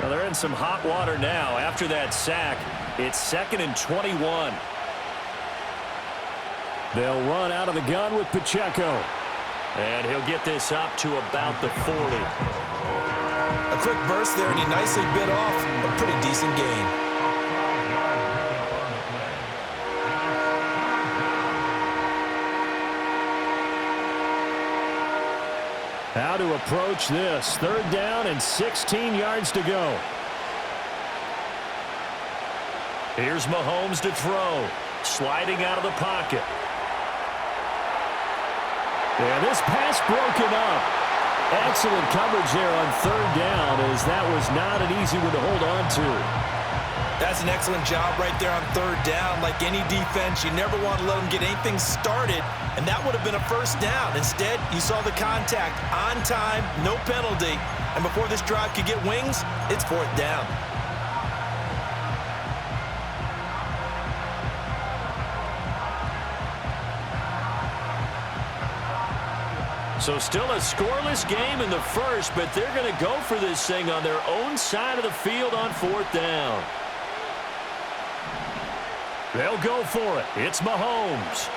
Well, they're in some hot water now. After that sack, it's 2nd and 21. They'll run out of the gun with Pacheco. And he'll get this up to about the 40. A quick burst there, and he nicely bit off a pretty decent gain. How to approach this. 3rd down and 16 yards to go. Here's Mahomes to throw. Sliding out of the pocket. And this pass broken up. Excellent coverage there on 3rd down, as that was not an easy one to hold on to. That's an excellent job right there on 3rd down. Like any defense, you never want to let them get anything started, and that would have been a 1st down. Instead, you saw the contact on time, no penalty, and before this drive could get wings, it's 4th down. So still a scoreless game in the first, but they're going to go for this thing on their own side of the field on 4th down. They'll go for it. It's Mahomes.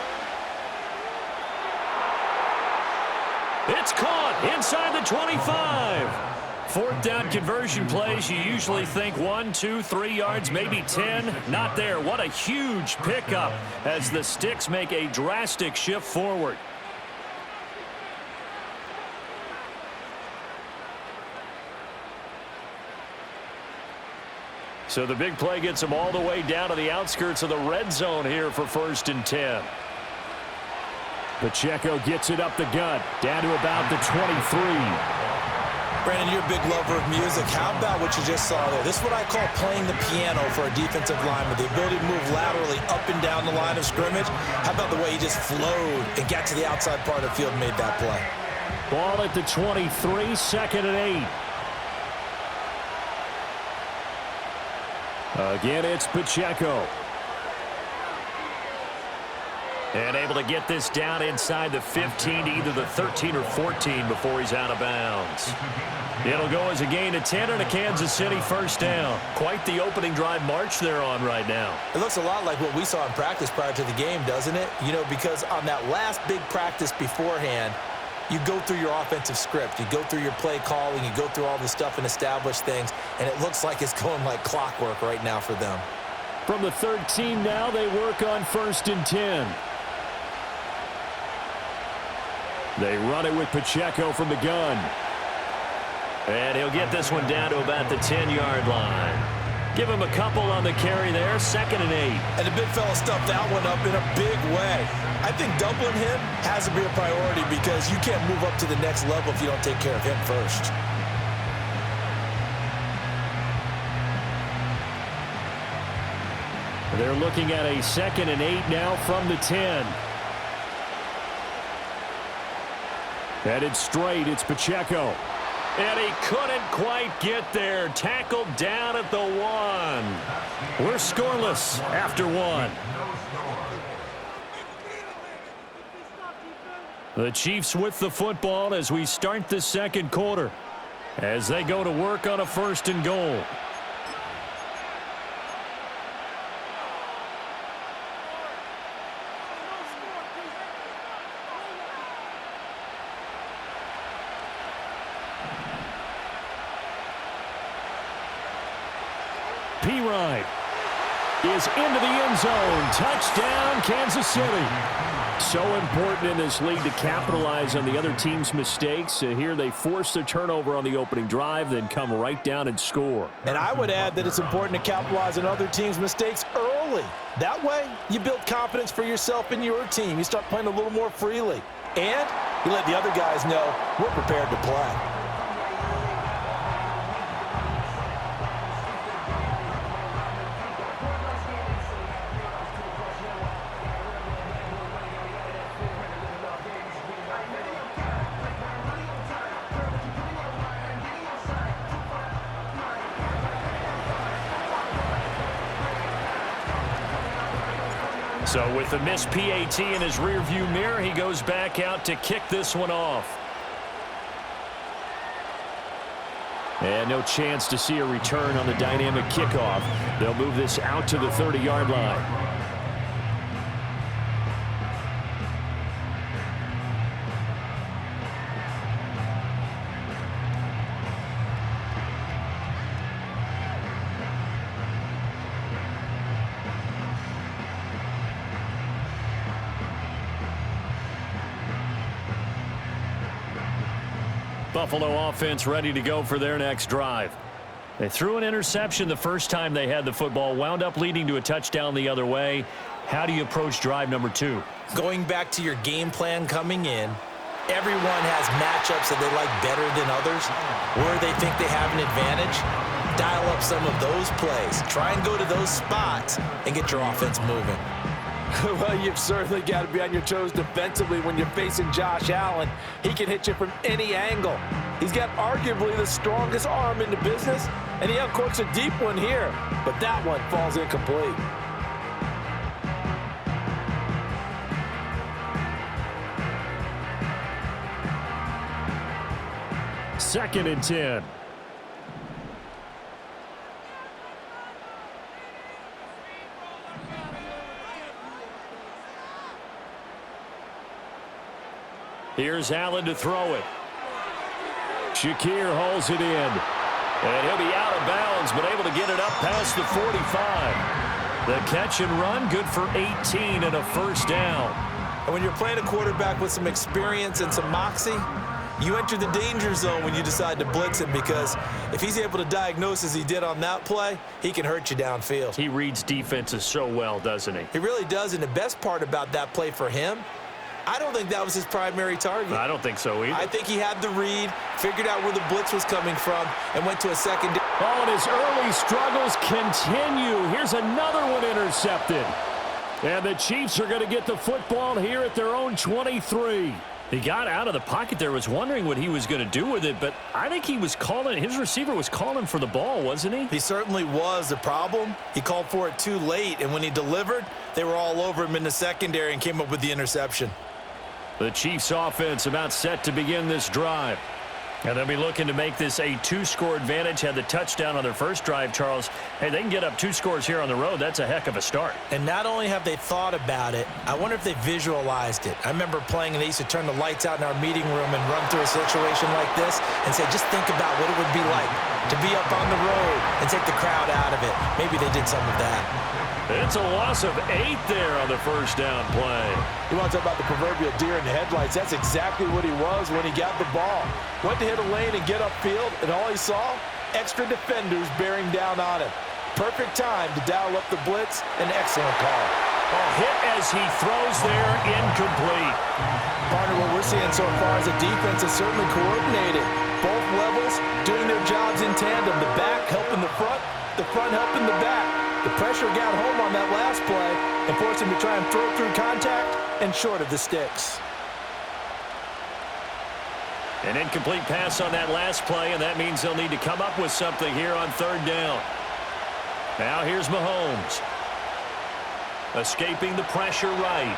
It's caught inside the 25. 4th down conversion plays, you usually think 1, 2, 3 yards, maybe 10. Not there. What a huge pickup as the Sticks make a drastic shift forward. So the big play gets them all the way down to the outskirts of the red zone here for 1st and 10. Pacheco gets it up the gut, down to about the 23. Brandon, you're a big lover of music. How about what you just saw there? This is what I call playing the piano for a defensive lineman. The ability to move laterally up and down the line of scrimmage. How about the way he just flowed and got to the outside part of the field and made that play? Ball at the 23, 2nd and 8. Again, it's Pacheco. And able to get this down inside the 15 to either the 13 or 14 before he's out of bounds. It'll go as a gain of 10 and a Kansas City 1st down. Quite the opening drive march they're on right now. It looks a lot like what we saw in practice prior to the game, doesn't it? You know, because on that last big practice beforehand, you go through your offensive script. You go through your play calling. You go through all the stuff and establish things. And it looks like it's going like clockwork right now for them. From the 13 now, they work on 1st and 10. They run it with Pacheco from the gun. And he'll get this one down to about the 10-yard line. Give him a couple on the carry there, 2nd and 8. And the big fella stuffed that one up in a big way. I think doubling him has to be a priority because you can't move up to the next level if you don't take care of him first. They're looking at a 2nd and 8 now from the 10. Headed straight, it's Pacheco. And he couldn't quite get there. Tackled down at the 1. We're scoreless after 1. The Chiefs with the football as we start the 2nd quarter, as they go to work on a 1st and goal. P-Ride is into the end zone. Touchdown, Kansas City. So important in this league to capitalize on the other team's mistakes. Here they force the turnover on the opening drive, then come right down and score. And I would add that it's important to capitalize on other teams' mistakes early. That way, you build confidence for yourself and your team. You start playing a little more freely. And you let the other guys know we're prepared to play. So with the missed PAT in his rearview mirror, he goes back out to kick this one off. And no chance to see a return on the dynamic kickoff. They'll move this out to the 30-yard line. Buffalo offense ready to go for their next drive. They threw an interception the first time they had the football, wound up leading to a touchdown the other way. How do you approach drive number 2? Going back to your game plan coming in, everyone has matchups that they like better than others, where they think they have an advantage. Dial up some of those plays. Try and go to those spots and get your offense moving. Well, you've certainly got to be on your toes defensively when you're facing Josh Allen. He can hit you from any angle. He's got arguably the strongest arm in the business, and he uncorks a deep one here, but that one falls incomplete. Second and 10. Here's Allen to throw it. Shakir hauls it in. And he'll be out of bounds, but able to get it up past the 45. The catch and run, good for 18 and a first down. And when you're playing a quarterback with some experience and some moxie, you enter the danger zone when you decide to blitz him, because if he's able to diagnose as he did on that play, he can hurt you downfield. He reads defenses so well, doesn't he? He really does, and the best part about that play for him, I don't think that was his primary target. I don't think so either. I think he had the read, figured out where the blitz was coming from, and went to a second. Oh, and his early struggles continue. Here's another one intercepted. And the Chiefs are going to get the football here at their own 23. He got out of the pocket there, was wondering what he was going to do with it, but I think he was calling, his receiver was calling for the ball, wasn't he? He certainly was. The problem, he called for it too late, and when he delivered, they were all over him in the secondary and came up with the interception. The Chiefs offense about set to begin this drive. And they'll be looking to make this a 2-score advantage. Had the touchdown on their first drive, Charles. Hey, they can get up 2 scores here on the road. That's a heck of a start. And not only have they thought about it, I wonder if they visualized it. I remember playing, and they used to turn the lights out in our meeting room and run through a situation like this and say, just think about what it would be like to be up on the road and take the crowd out of it. Maybe they did some of that. It's a loss of 8 there on the first down play. You want to talk about the proverbial deer in the headlights? That's exactly what he was when he got the ball. Went to hit a lane and get upfield, and all he saw, extra defenders bearing down on him. Perfect time to dial up the blitz. An excellent call. A hit as he throws there, incomplete. Partner, what we're seeing so far is a defense is certainly coordinated. Both levels doing their jobs in tandem. The back helping the front helping the back. The pressure got home on that last play and forced him to try and throw through contact and short of the sticks. An incomplete pass on that last play, and that means they'll need to come up with something here on third down. Now here's Mahomes. Escaping the pressure right.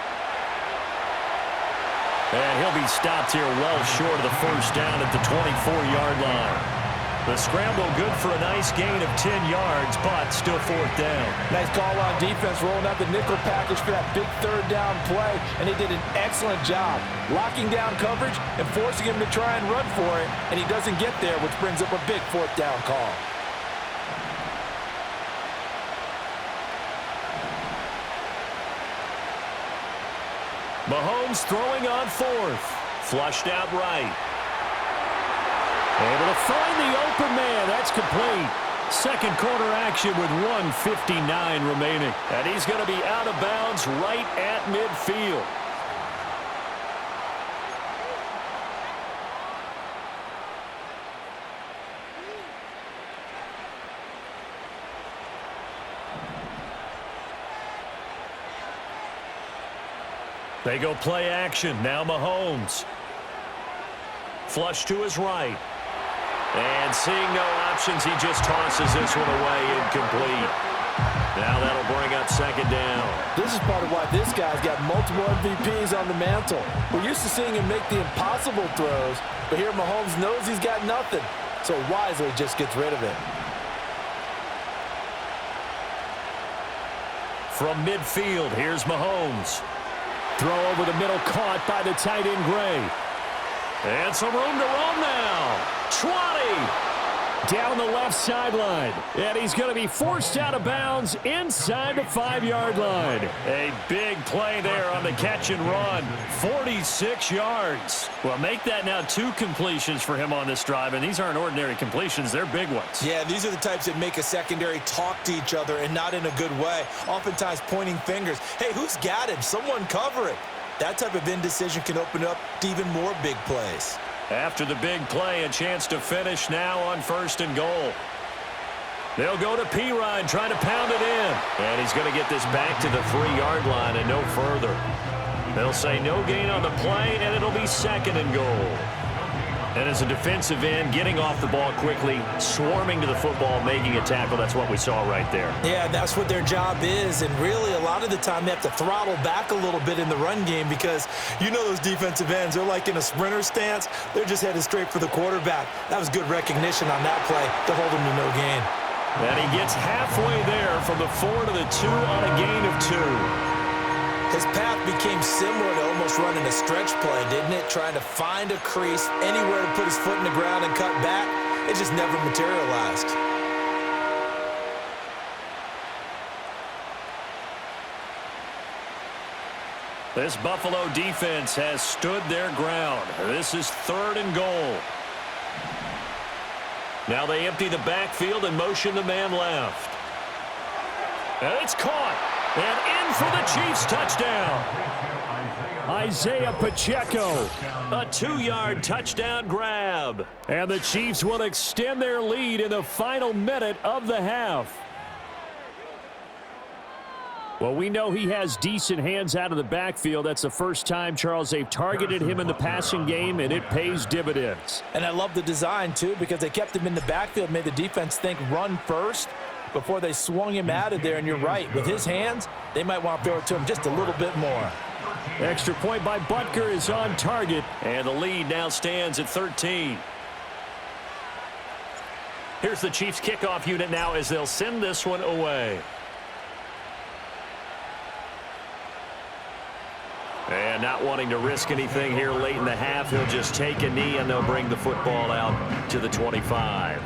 And he'll be stopped here well short of the first down at the 24-yard line. The scramble good for a nice gain of 10 yards, but still fourth down. Nice call on defense, rolling out the nickel package for that big third down play, and they did an excellent job locking down coverage and forcing him to try and run for it, and he doesn't get there, which brings up a big fourth down call. Mahomes throwing on fourth. Flushed out right. Able to find the open man. That's complete. Second quarter action with 1:59 remaining. And he's going to be out of bounds right at midfield. They go play action. Now Mahomes. Flush to his right. And seeing no options, he just tosses this one away, incomplete. Now that'll bring up second down. This is part of why this guy's got multiple MVPs on the mantle. We're used to seeing him make the impossible throws, but here Mahomes knows he's got nothing. so wisely just gets rid of it. From midfield, here's Mahomes. Throw over the middle, caught by the tight end, Gray. And some room to roam now. 20. Down the left sideline. And he's going to be forced out of bounds inside the 5-yard line. A big play there on the catch and run. 46 yards. Well, make that now 2 completions for him on this drive, and these aren't ordinary completions. They're big ones. Yeah, these are the types that make a secondary talk to each other and not in a good way. Oftentimes pointing fingers. Hey, who's got him? Someone cover it. That type of indecision can open up to even more big plays. After the big play, a chance to finish now on 1st and goal. They'll go to Pirine, trying to pound it in. And he's going to get this back to the 3-yard line and no further. They'll say no gain on the play, and it'll be 2nd and goal. And as a defensive end, getting off the ball quickly, swarming to the football, making a tackle, that's what we saw right there. Yeah, that's what their job is, and really a lot of the time they have to throttle back a little bit in the run game because you know those defensive ends, they're like in a sprinter stance. They're just headed straight for the quarterback. That was good recognition on that play to hold him to no gain. And he gets halfway there from the 4 to the 2 on a gain of 2. His path became similar to almost running a stretch play, didn't it? Trying to find a crease, anywhere to put his foot in the ground and cut back. It just never materialized. This Buffalo defense has stood their ground. This is 3rd and goal. Now they empty the backfield and motion the man left. And it's caught. And in for the Chiefs touchdown. Isaiah Pacheco. A 2-yard touchdown grab. And the Chiefs will extend their lead in the final minute of the half. Well, we know he has decent hands out of the backfield. That's the first time, Charles, they've targeted him in the passing game, and it pays dividends. And I love the design, too, because they kept him in the backfield, made the defense think run first before they swung him out of there. And you're right, with his hands, they might want to throw it to him just a little bit more. Extra point by Butker is on target. And the lead now stands at 13. Here's the Chiefs kickoff unit now as they'll send this one away. And not wanting to risk anything here late in the half, he'll just take a knee and they'll bring the football out to the 25.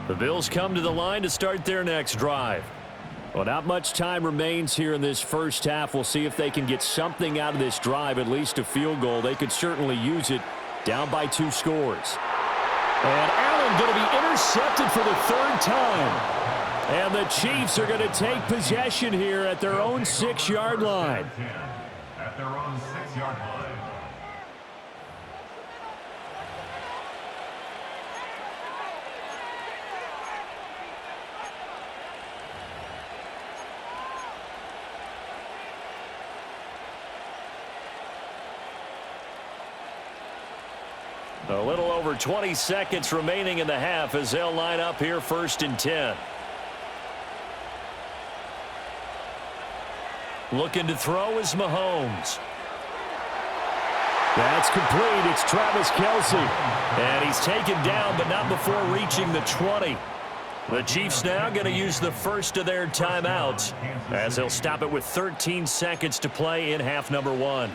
The Bills come to the line to start their next drive. Well, not much time remains here in this first half. We'll see if they can get something out of this drive, at least a field goal. They could certainly use it, down by 2 scores. And Allen going to be intercepted for the 3rd time. And the Chiefs are going to take possession here at their own 6-yard line. At their own 6-yard line. A little over 20 seconds remaining in the half as they'll line up here 1st and 10. Looking to throw is Mahomes. That's complete. It's Travis Kelce. And he's taken down, but not before reaching the 20. The Chiefs now going to use the first of their timeouts as they'll stop it with 13 seconds to play in half number 1.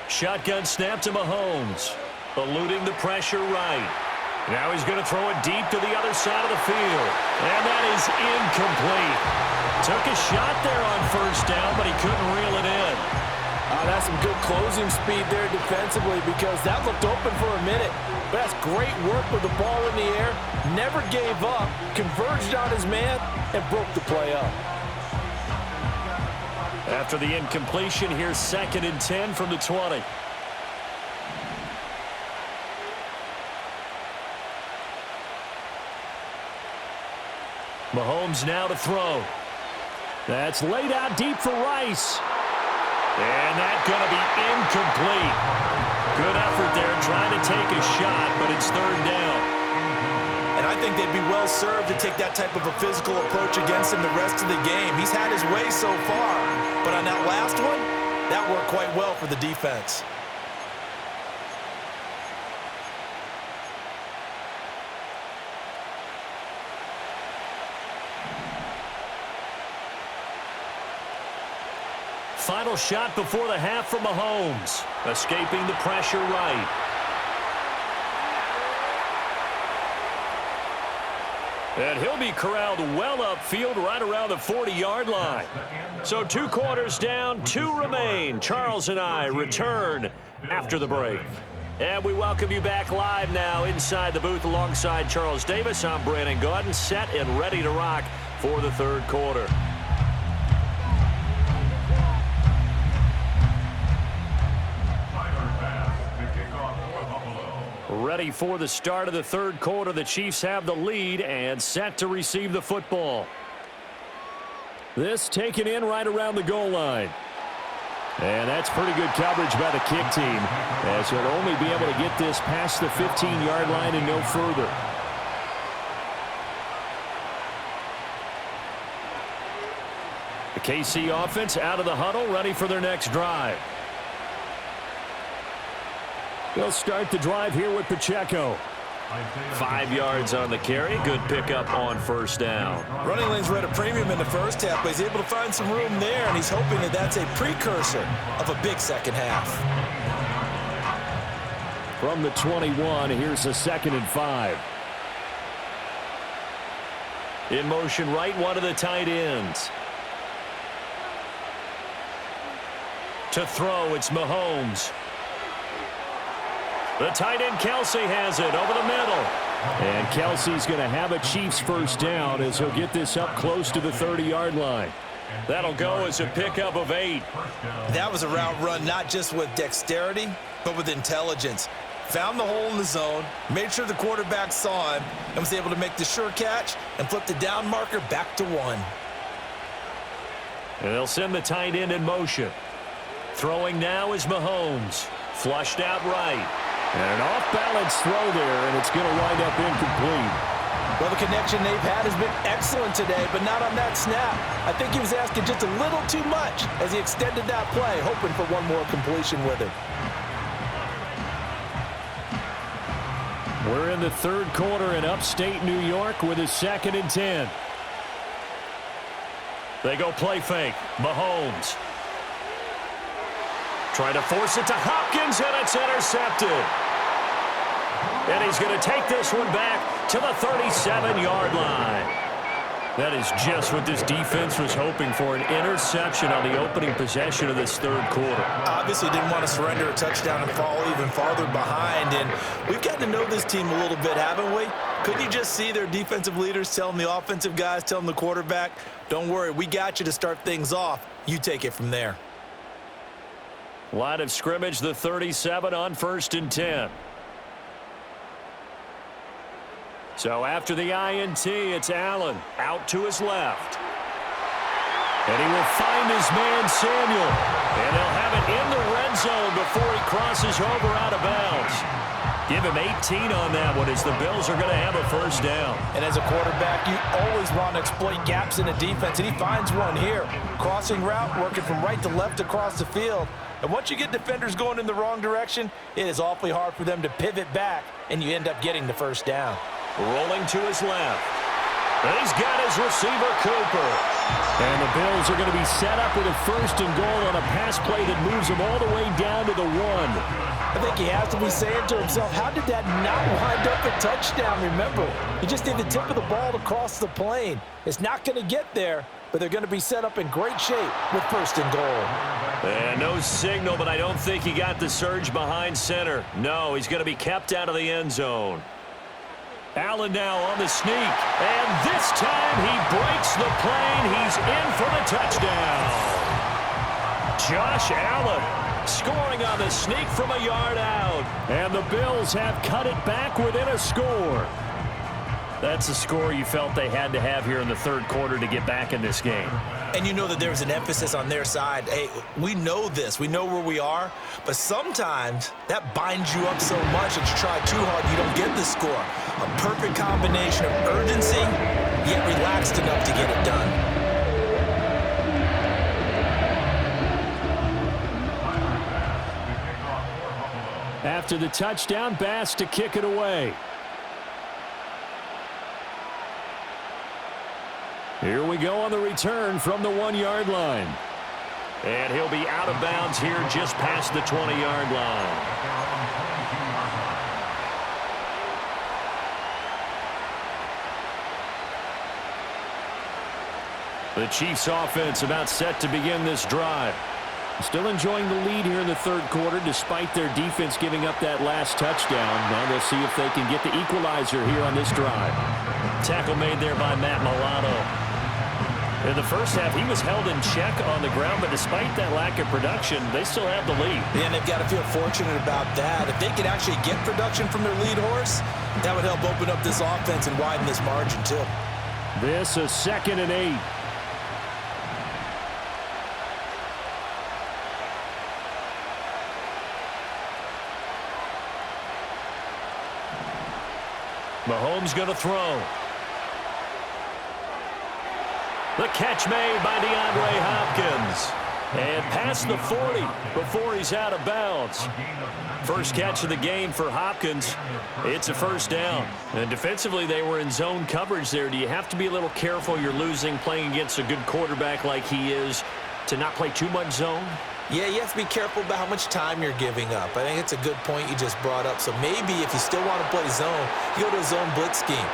Shotgun snap to Mahomes. Eluding the pressure right. Now he's going to throw it deep to the other side of the field. And that is incomplete. Took a shot there on 1st down, but he couldn't reel it in. That's some good closing speed there defensively because that looked open for a minute. But that's great work with the ball in the air. Never gave up. Converged on his man and broke the play up. After the incompletion, here's 2nd and 10 from the 20. Mahomes now to throw. That's laid out deep for Rice. And that's going to be incomplete. Good effort there trying to take a shot, but it's 3rd down. And I I think they'd be well served to take that type of a physical approach against him the rest of the game. He's had his way so far, but on that last one, that worked quite well for the defense. Final shot before the half from Mahomes. Escaping the pressure right. And he'll be corralled well upfield right around the 40-yard line. So 2 quarters down, 2 remain. Charles and I return after the break. And we welcome you back live now inside the booth alongside Charles Davis. I'm Brandon Gaudin, set and ready to rock for the 3rd quarter. Ready for the start of the 3rd quarter. The Chiefs have the lead and set to receive the football. This taken in right around the goal line. And that's pretty good coverage by the kick team, as he'll only be able to get this past the 15-yard line and no further. The KC offense out of the huddle, ready for their next drive. They'll start the drive here with Pacheco. 5 yards on the carry. Good pickup on 1st down. Running lanes were at a premium in the first half, but he's able to find some room there, and he's hoping that that's a precursor of a big second half. From the 21, here's a 2nd and 5. In motion right, one of the tight ends. To throw, it's Mahomes. The tight end, Kelsey, has it over the middle. And Kelsey's going to have a Chiefs 1st down as he'll get this up close to the 30-yard line. That'll go as a pickup of 8. That was a route run not just with dexterity, but with intelligence. Found the hole in the zone, made sure the quarterback saw him, and was able to make the sure catch and flip the down marker back to 1. And they'll send the tight end in motion. Throwing now is Mahomes. Flushed out right. And an off-balance throw there, and it's going to wind up incomplete. Well, the connection they've had has been excellent today, but not on that snap. I think he was asking just a little too much as he extended that play, hoping for one more completion with it. We're in the 3rd quarter in upstate New York with a 2nd and 10. They go play fake. Mahomes. Trying to force it to Hopkins, and it's intercepted. And he's going to take this one back to the 37-yard line. That is just what this defense was hoping for, an interception on the opening possession of this 3rd quarter. Obviously didn't want to surrender a touchdown and fall even farther behind, and we've gotten to know this team a little bit, haven't we? Couldn't you just see their defensive leaders telling the offensive guys, telling the quarterback, don't worry, we got you to start things off. You take it from there. Line of scrimmage, the 37 on 1st and 10. So after the INT, it's Allen out to his left. And he will find his man Samuel. And they'll have it in the red zone before he crosses over out of bounds. Give him 18 on that one as the Bills are going to have a 1st down. And as a quarterback, you always want to exploit gaps in the defense, and he finds one here. Crossing route, working from right to left across the field. And once you get defenders going in the wrong direction, it is awfully hard for them to pivot back, and you end up getting the 1st down. Rolling to his left. And he's got his receiver, Cooper. And the Bills are going to be set up with a 1st and goal on a pass play that moves them all the way down to the 1. I think he has to be saying to himself, how did that not wind up a touchdown? Remember, you just need the tip of the ball to cross the plane. It's not going to get there, but they're going to be set up in great shape with 1st and goal. And no signal, but I don't think he got the surge behind center. No, he's going to be kept out of the end zone. Allen now on the sneak, and this time he breaks the plane. He's in for the touchdown. Josh Allen scoring on the sneak from a yard out. And the Bills have cut it back within a score. That's the score you felt they had to have here in the 3rd quarter to get back in this game. And you know that there's an emphasis on their side. Hey, we know this. We know where we are. But sometimes that binds you up so much that you try too hard, you don't get the score. A perfect combination of urgency, yet relaxed enough to get it done. After the touchdown, Bass to kick it away. Here we go on the return from the 1-yard line. And he'll be out of bounds here just past the 20-yard line. The Chiefs offense about set to begin this drive. Still enjoying the lead here in the third quarter despite their defense giving up that last touchdown. Now they'll see if they can get the equalizer here on this drive. Tackle made there by Matt Milano. In the first half, he was held in check on the ground, but despite that lack of production, they still have the lead. And they've got to feel fortunate about that. If they could actually get production from their lead horse, that would help open up this offense and widen this margin too. This is 2nd and 8. Mahomes going to throw. The catch made by DeAndre Hopkins. And past the 40 before he's out of bounds. First catch of the game for Hopkins. It's a first down. And defensively, they were in zone coverage there. Do you have to be a little careful? You're losing, playing against a good quarterback like he is, to not play too much zone? Yeah, you have to be careful about how much time you're giving up. I think it's a good point you just brought up. So maybe if you still want to play zone, you go to a zone blitz scheme.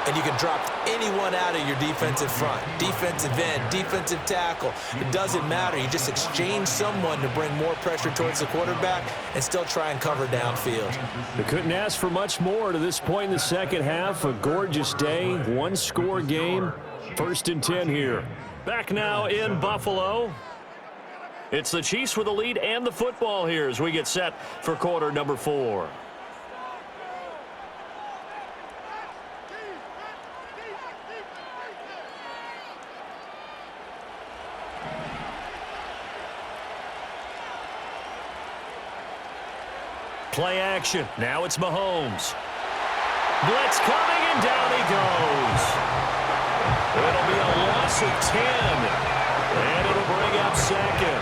And you can drop anyone out of your defensive front. Defensive end, defensive tackle. It doesn't matter. You just exchange someone to bring more pressure towards the quarterback and still try and cover downfield. They couldn't ask for much more to this point in the second half. A gorgeous day, one-score game. 1st and 10 here. Back now in Buffalo. It's the Chiefs with the lead and the football here as we get set for quarter number 4. Play action. Now it's Mahomes. Blitz coming, and down he goes. It'll be a loss of 10. And it'll bring up 2nd.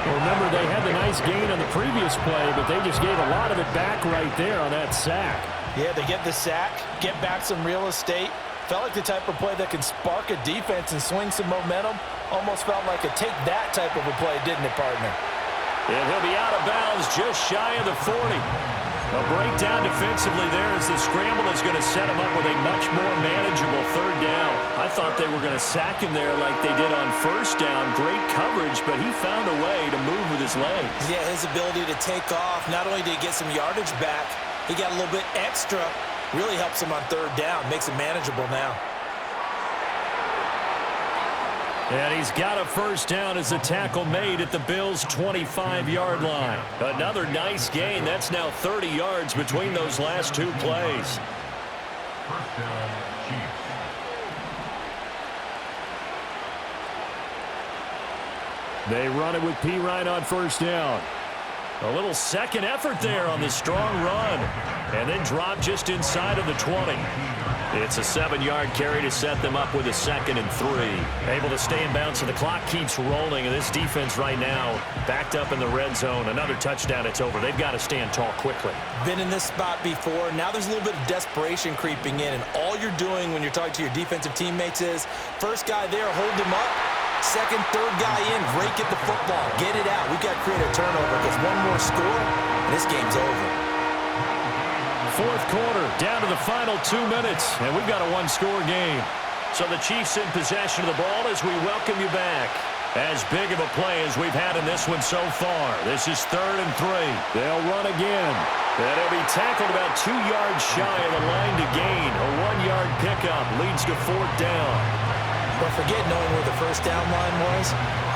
Well, remember, they had the nice gain on the previous play, but they just gave a lot of it back right there on that sack. Yeah, they get the sack, get back some real estate. Felt like the type of play that can spark a defense and swing some momentum. Almost felt like a take that type of a play, didn't it, partner? And he'll be out of bounds just shy of the 40. A breakdown defensively there as the scramble is going to set him up with a much more manageable 3rd down. I thought they were going to sack him there like they did on 1st down. Great coverage, but he found a way to move with his legs. Yeah, his ability to take off, not only did he get some yardage back, he got a little bit extra. Really helps him on 3rd down, makes it manageable now. And he's got a first down as the tackle made at the Bills' 25-yard line. Another nice gain. That's now 30 yards between those last 2 plays. First down, Chiefs. They run it with P. Ryan on 1st down. A little second effort there on the strong run. And then drop just inside of the 20. It's a 7-yard carry to set them up with a 2nd and 3. Able to stay in bounds, so the clock keeps rolling. And this defense right now backed up in the red zone. Another touchdown, it's over. They've got to stand tall quickly. Been in this spot before. Now there's a little bit of desperation creeping in. And all you're doing when you're talking to your defensive teammates is, first guy there, hold him up. Second, third guy in, rake at the football. Get it out. We've got to create a turnover because one more score, and this game's over. 4th quarter, down to the final 2 minutes, and we've got a one-score game. So the Chiefs in possession of the ball as we welcome you back. As big of a play as we've had in this one so far. This is 3rd and 3. They'll run again. And he'll be tackled about 2 yards shy of the line to gain. A 1-yard pickup leads to 4th down. But forget knowing where the first down line was.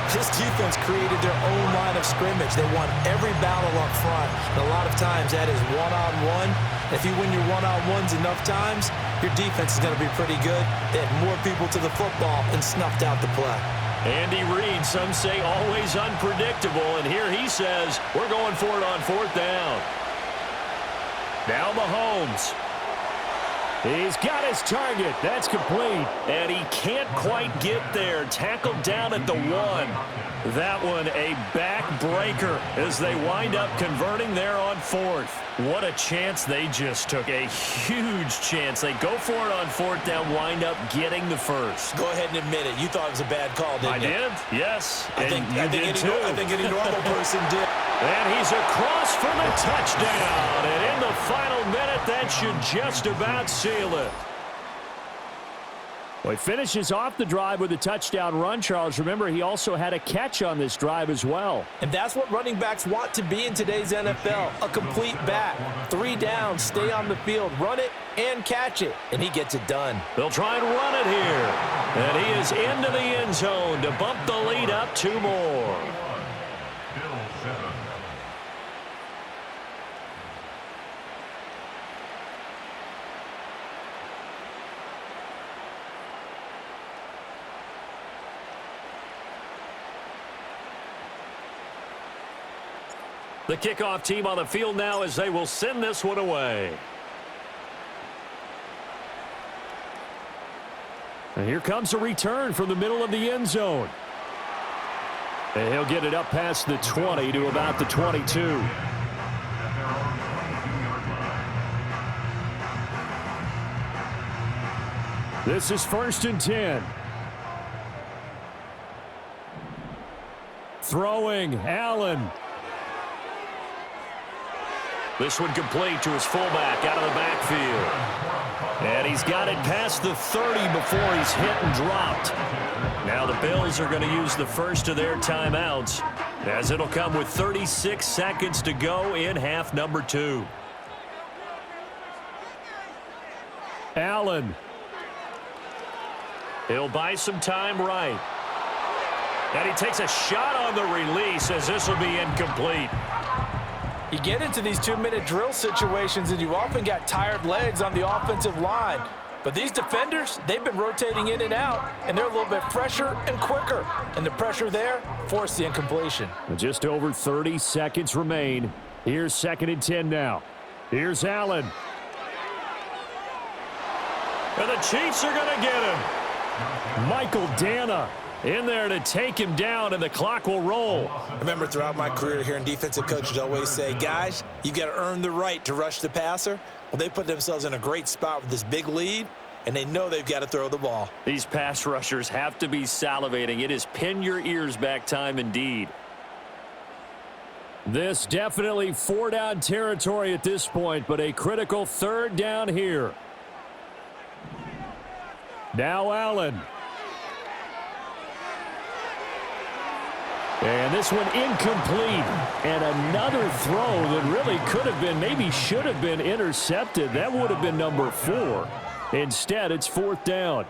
This defense created their own line of scrimmage. They won every battle up front. And a lot of times that is one-on-one. If you win your one-on-ones enough times, your defense is going to be pretty good. They had more people to the football and snuffed out the play. Andy Reid, some say always unpredictable, and here he says we're going for it on 4th down. Now Mahomes. He's got his target. That's complete. And he can't quite get there. Tackled down at the 1. That one a backbreaker as they wind up converting there on 4th. What a chance they just took. A huge chance. They go for it on 4th down, wind up getting the first. Go ahead and admit it. You thought it was a bad call, didn't you? I did, yes. I think any normal person did. And he's across for the touchdown. And in the final minute, that should just about seal it. Well, he finishes off the drive with a touchdown run, Charles. Remember, he also had a catch on this drive as well. And that's what running backs want to be in today's NFL, a complete back. 3 downs, stay on the field, run it, and catch it. And he gets it done. They'll try and run it here. And he is into the end zone to bump the lead up 2 more. Bill 7. The kickoff team on the field now as they will send this one away. And here comes a return from the middle of the end zone. And he'll get it up past the 20 to about the 22. This is 1st and 10. Throwing, Allen. This one complete to his fullback out of the backfield. And he's got it past the 30 before he's hit and dropped. Now the Bills are going to use the first of their timeouts as it'll come with 36 seconds to go in half number 2. Allen. He'll buy some time right. And he takes a shot on the release as this will be incomplete. You get into these 2-minute drill situations and you often got tired legs on the offensive line. But these defenders, they've been rotating in and out, and they're a little bit fresher and quicker. And the pressure there forced the incompletion. Just over 30 seconds remain. Here's 2nd and 10 now. Here's Allen. And the Chiefs are going to get him. Michael Dana in there to take him down, and the clock will roll. I remember throughout my career hearing defensive coaches always say, guys, you got to earn the right to rush the passer. Well, they put themselves in a great spot with this big lead, and they know they've got to throw the ball. These pass rushers have to be salivating. It is pin your ears back time indeed. This definitely 4-down territory at this point, but a critical 3rd down here. Now Allen. And this one incomplete. And another throw that really could have been, maybe should have been intercepted. That would have been number 4. Instead, it's 4th down.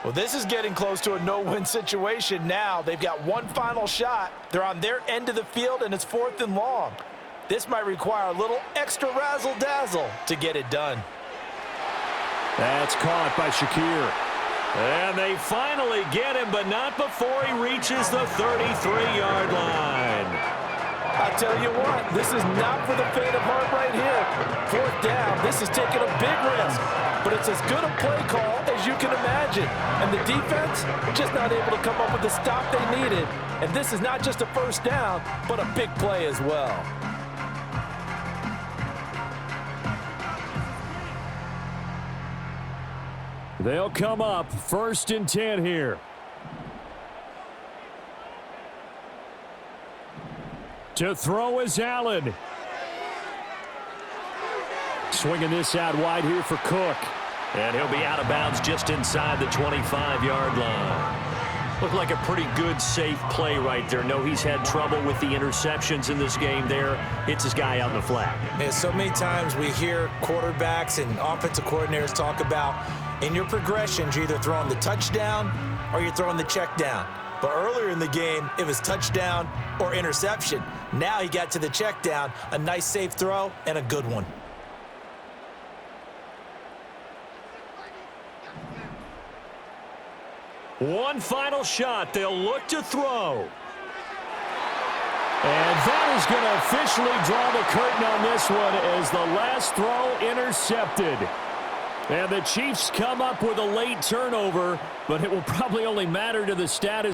Well, this is getting close to a no-win situation now. They've got one final shot. They're on their end of the field, and it's 4th and long. This might require a little extra razzle-dazzle to get it done. That's caught by Shakir. And they finally get him, but not before he reaches the 33-yard line. I tell you what, this is not for the faint of heart right here. 4th down, this is taking a big risk, but it's as good a play call as you can imagine. And the defense just not able to come up with the stop they needed. And this is not just a 1st down, but a big play as well. They'll come up 1st and 10 here. To throw is Allen. Swinging this out wide here for Cook. And he'll be out of bounds just inside the 25-yard line. Looked like a pretty good, safe play right there. No, he's had trouble with the interceptions in this game there. Hits his guy on the flat. And so many times we hear quarterbacks and offensive coordinators talk about in your progressions, you're either throwing the touchdown or you're throwing the check down. But earlier in the game, it was touchdown or interception. Now he got to the check down, a nice safe throw, and a good one. One final shot. They'll look to throw. And that is going to officially draw the curtain on this one as the last throw intercepted. And the Chiefs come up with a late turnover, but it will probably only matter to the status